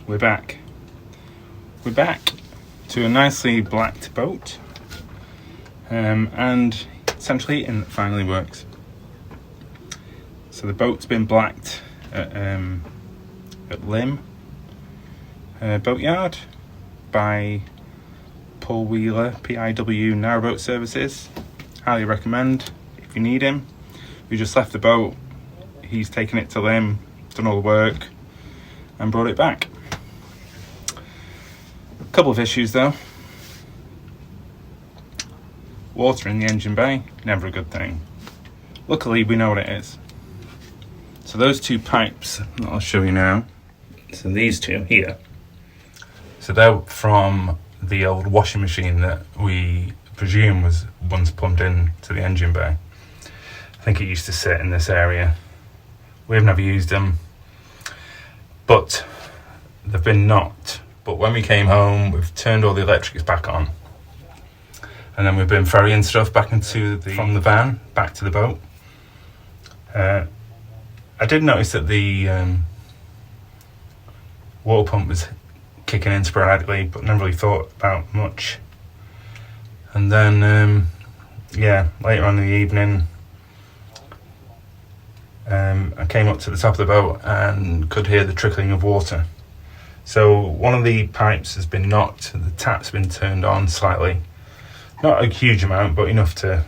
we're back. We're back to a nicely blacked boat, and essentially it finally works. So the boat's been blacked at Lymm boatyard by Paul Wheeler, PIW Narrowboat Services. Highly recommend if you need him. We just left the boat, he's taken it to Lymm, done all the work and brought it back. A couple of issues though. Water in the engine bay, never a good thing. Luckily we know what it is. So those two pipes that I'll show you now, so these two here, so they're from the old washing machine that we presume was once plumbed in to the engine bay. I think it used to sit in this area. We've never used them, but they've been knocked. But when we came home, we've turned all the electrics back on, and then we've been ferrying stuff back from the van back to the boat. I did notice that the water pump was kicking in sporadically, but never really thought about much. And then, later on in the evening, I came up to the top of the boat and could hear the trickling of water. So one of the pipes has been knocked, the tap's been turned on slightly. Not a huge amount, but enough to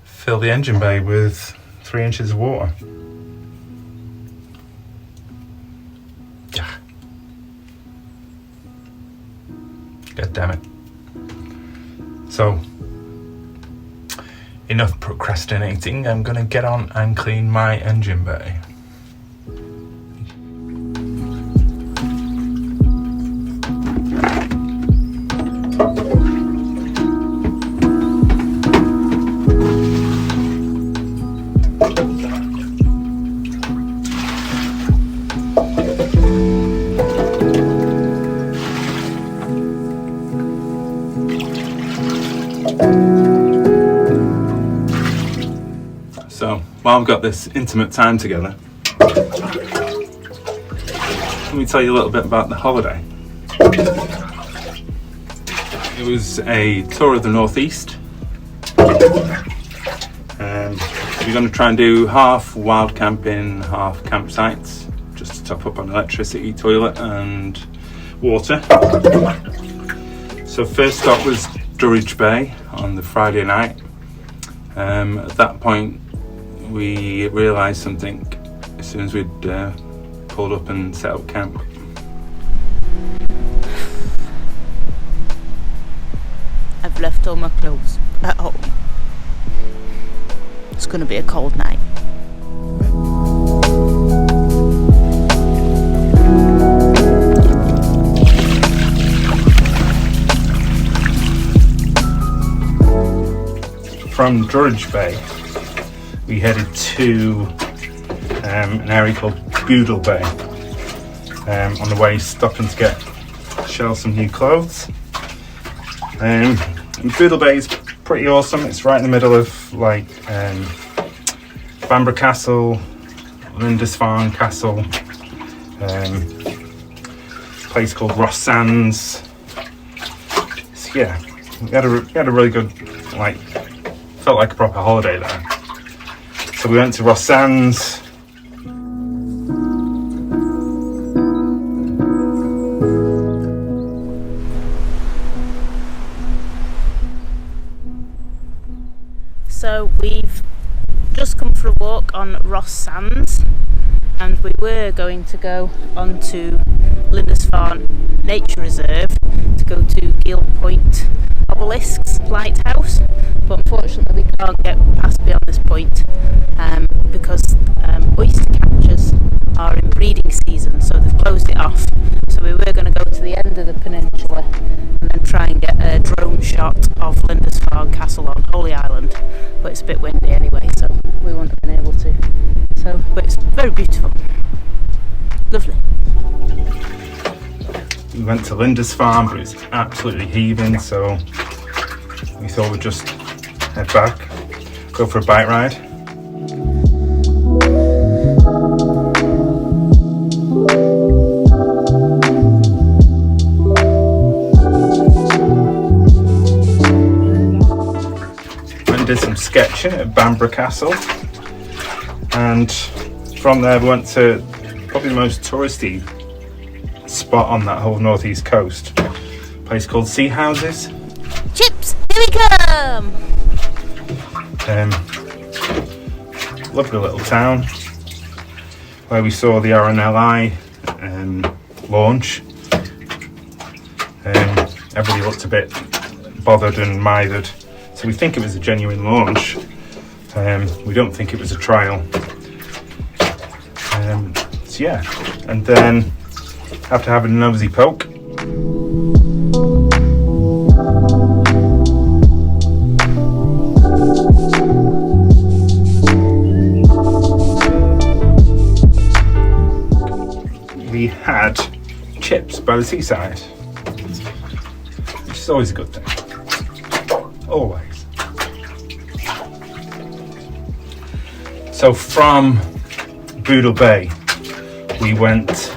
fill the engine bay with 3 inches of water. God damn it. So, enough procrastinating, I'm gonna get on and clean my engine bay. So, while I've got this intimate time together, let me tell you a little bit about the holiday. It was a tour of the northeast. We're going to try and do half wild camping, half campsites, just to top up on electricity, toilet and water. So first stop was Durridge Bay on the Friday night. At that point we realised something as soon as we'd pulled up and set up camp. I've left all my clothes at home. It's going to be a cold night. From Durridge Bay, we headed to an area called Boodle Bay. On the way, stopping to get Shell some new clothes. And Boodle Bay is pretty awesome. It's right in the middle of Bamburgh Castle, Lindisfarne Castle, a place called Ross Sands. So yeah, we had a really good, felt like a proper holiday there. So we went to Ross Sands. So we've just come for a walk on Ross Sands, and we were going to go on to Lindisfarne Nature Reserve to go to Gill Point Obelisk's lighthouse, but unfortunately we can't get past beyond this point because oyster catchers are in breeding season, so they've closed it off. So we were going to go to the end of the peninsula and then try and get a drone shot of Lindisfarne Castle on Holy Island, but it's a bit windy anyway, so we wouldn't have been able to. But it's very beautiful, lovely. We went to Lindisfarne, but it's absolutely heaving, so we thought we'd just head back, go for a bike ride. did some sketching at Bamburgh Castle, and from there we went to probably the most touristy spot on that whole northeast coast, a place called Sea Houses. Chips, here we come! Lovely little town where we saw the RNLI launch. Everybody looked a bit bothered and mithered, so we think it was a genuine launch. We don't think it was a trial. So yeah, and then after having a nosy poke, we had chips by the seaside, which is always a good thing. Always. So from Boodle Bay, we went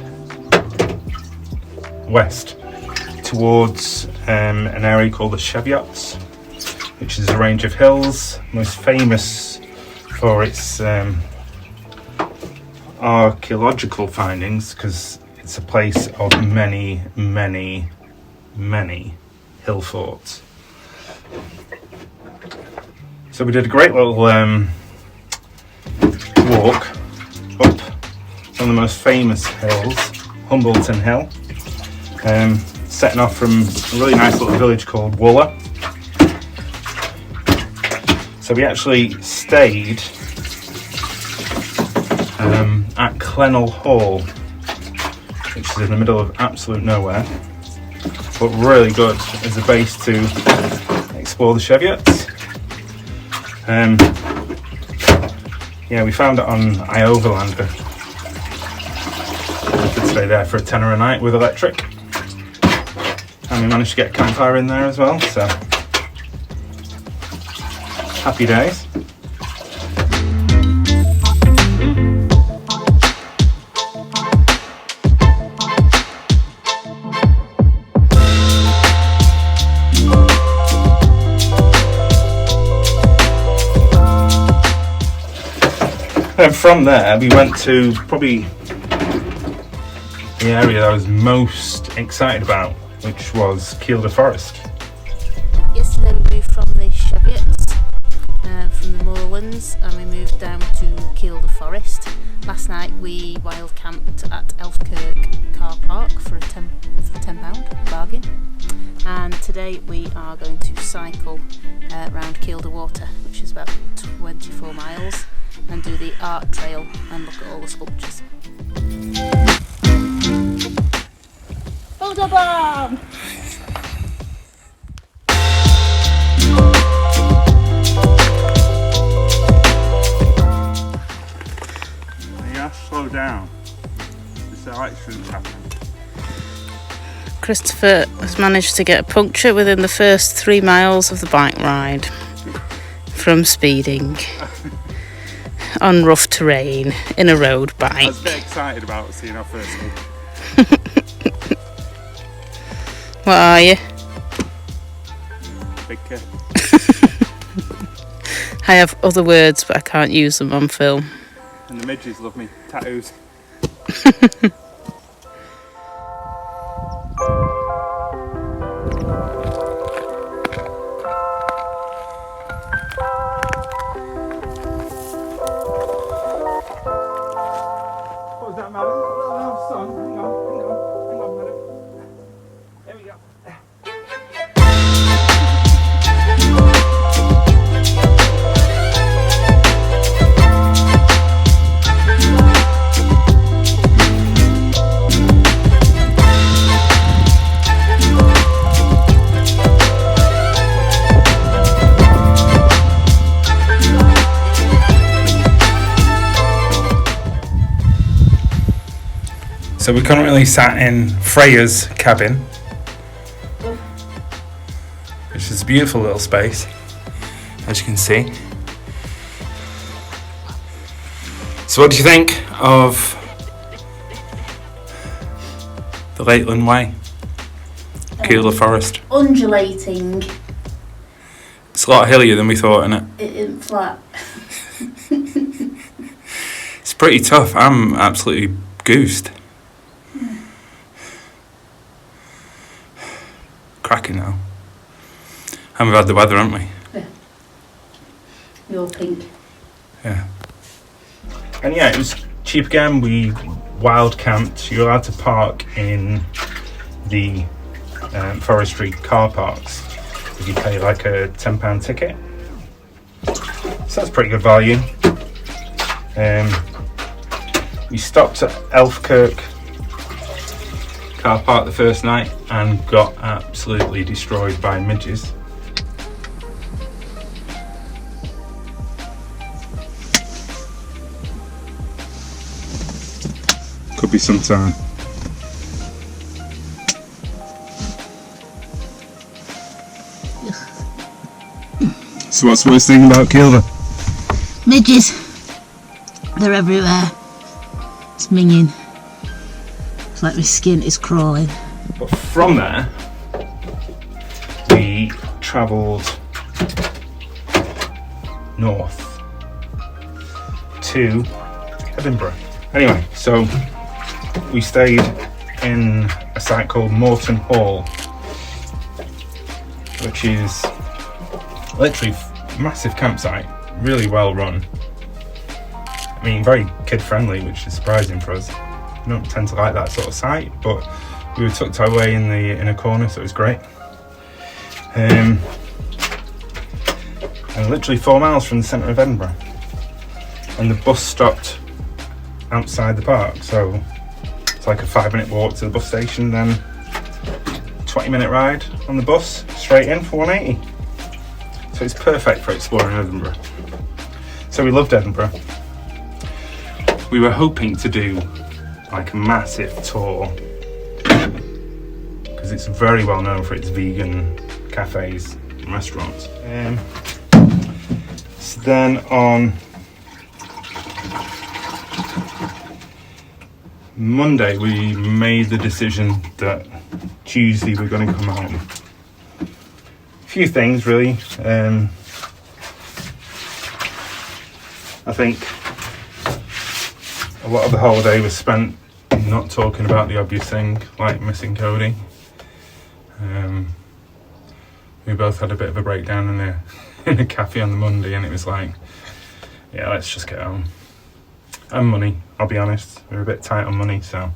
west towards an area called the Hillforts, which is a range of hills, most famous for its archaeological findings, because it's a place of many Hillforts. So we did a great little walk up one of the most famous hills, Humbleton Hill, setting off from a really nice little village called Wooler. So we actually stayed at Clennell Hall, which is in the middle of absolute nowhere, but really good as a base to explore the Hillforts. Yeah, we found it on iOverlander. We could stay there for £10 a night with electric, and we managed to get a campfire in there as well, so happy days. And from there we went to probably the area that I was most excited about, which was Kielder Forest. Yesterday we moved from the Hillforts, from the moorlands, and we moved down to Kielder Forest. Last night we wild camped at Elfkirk car park for £10 bargain, and today we are going to cycle around Kielder Water, which is about 24 miles, and do the art trail and look at all the sculptures. Photo bomb! You have to slow down. This accident's happening. Christopher has managed to get a puncture within the first 3 miles of the bike ride from speeding on rough terrain in a road bike. I was a bit excited about seeing our first one. What are you? Big kid. I have other words, but I can't use them on film. And the midges love me tattoos. What was that, madam? Oh, son, hang on, madam. There we go. So we currently sat in Freya's cabin, which is a beautiful little space, as you can see. So what do you think of the Lakeland Way, Kielder Forest? Undulating. It's a lot hillier than we thought, isn't it? It isn't flat. It's pretty tough. I'm absolutely goosed. Cracking though. And we've had the weather, haven't we? Yeah. You're pink. Yeah. And yeah, it was cheap again. We wild camped. You're allowed to park in the forestry car parks if you pay like a £10 ticket. So that's pretty good value. We stopped at Elfkirk car park the first night and got absolutely destroyed by midges. Could be some time. So what's the worst thing about Kielder? Midges. They're everywhere. It's minging. It's like my skin is crawling. But from there, we travelled north to Edinburgh. Anyway, so we stayed in a site called Moreton Hall, which is literally a massive campsite, really well run. I mean, very kid friendly, which is surprising for us. We don't tend to like that sort of site, but we were tucked away in a corner, so it was great. And literally 4 miles from the centre of Edinburgh, and the bus stopped outside the park, so it's like a 5-minute walk to the bus station, then 20-minute ride on the bus straight in for 180. So it's perfect for exploring Edinburgh. So we loved Edinburgh. We were hoping to do like a massive tour because it's very well known for its vegan cafes and restaurants. So then on Monday we made the decision that Tuesday we're going to come home. A few things really. I think a lot of the holiday was spent not talking about the obvious thing, like missing Cody. We both had a bit of a breakdown in a cafe on the Monday, and it was like, yeah, let's just get home. And money, I'll be honest, we were a bit tight on money, so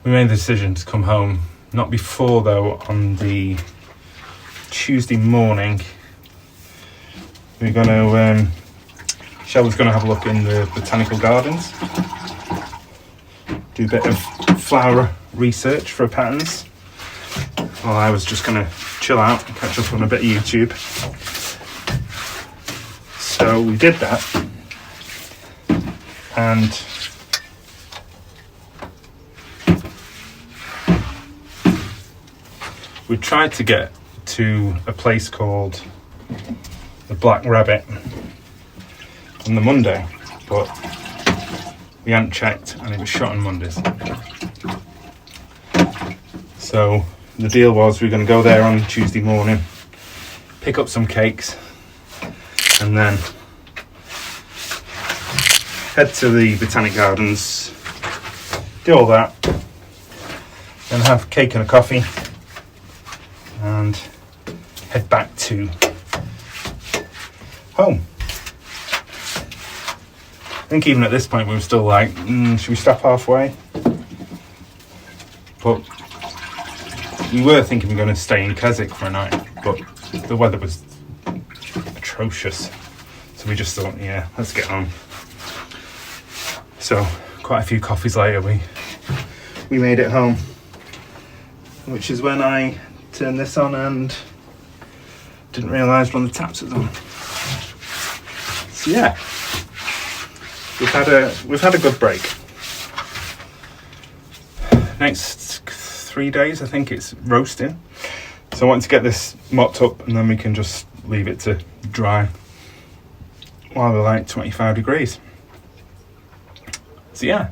we made the decision to come home. Not before though, on the Tuesday morning, we're going to Shelley's going to have a look in the botanical gardens, do a bit of flower research for patterns, while I was just going to chill out and catch up on a bit of YouTube. So we did that, and we tried to get to a place called the Black Rabbit on the Monday, but we hadn't checked and it was shut on Mondays. So the deal was we were going to go there on Tuesday morning, pick up some cakes, and then head to the Botanic Gardens, do all that, then have cake and a coffee, and head back to home. I think even at this point we were still like, should we stop halfway? But we were thinking we were going to stay in Keswick for a night, but the weather was atrocious. So we just thought, yeah, let's get home. So quite a few coffees later, we made it home, which is when I turned this on and didn't realise one of the taps was on. So yeah. We've had a good break. Next 3 days, I think it's roasting. So I want to get this mopped up and then we can just leave it to dry while we're like 25 degrees. So yeah,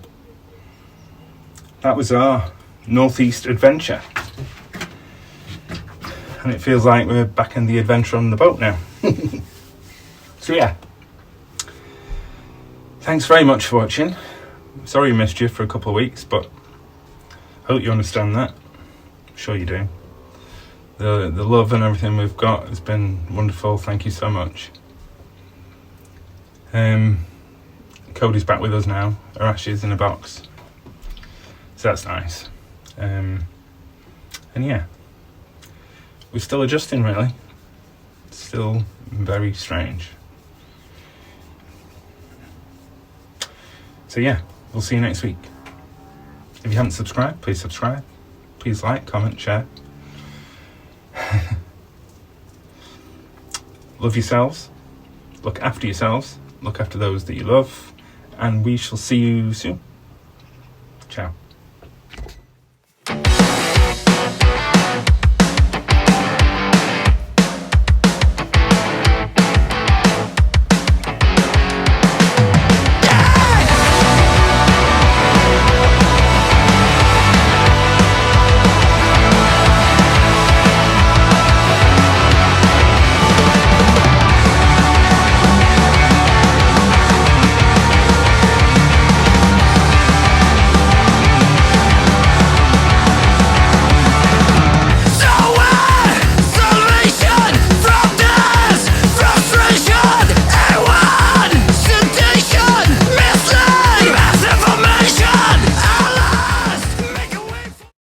that was our northeast adventure. And it feels like we're back in the adventure on the boat now. So yeah, thanks very much for watching. Sorry I missed you for a couple of weeks, but I hope you understand that. I'm sure you do. The love and everything we've got has been wonderful. Thank you so much. Cody's back with us now. Her ashes in a box, so that's nice. And yeah, we're still adjusting, really. It's still very strange. So yeah, we'll see you next week. If you haven't subscribed, please subscribe. Please like, comment, share. Love yourselves. Look after yourselves. Look after those that you love. And we shall see you soon. Ciao.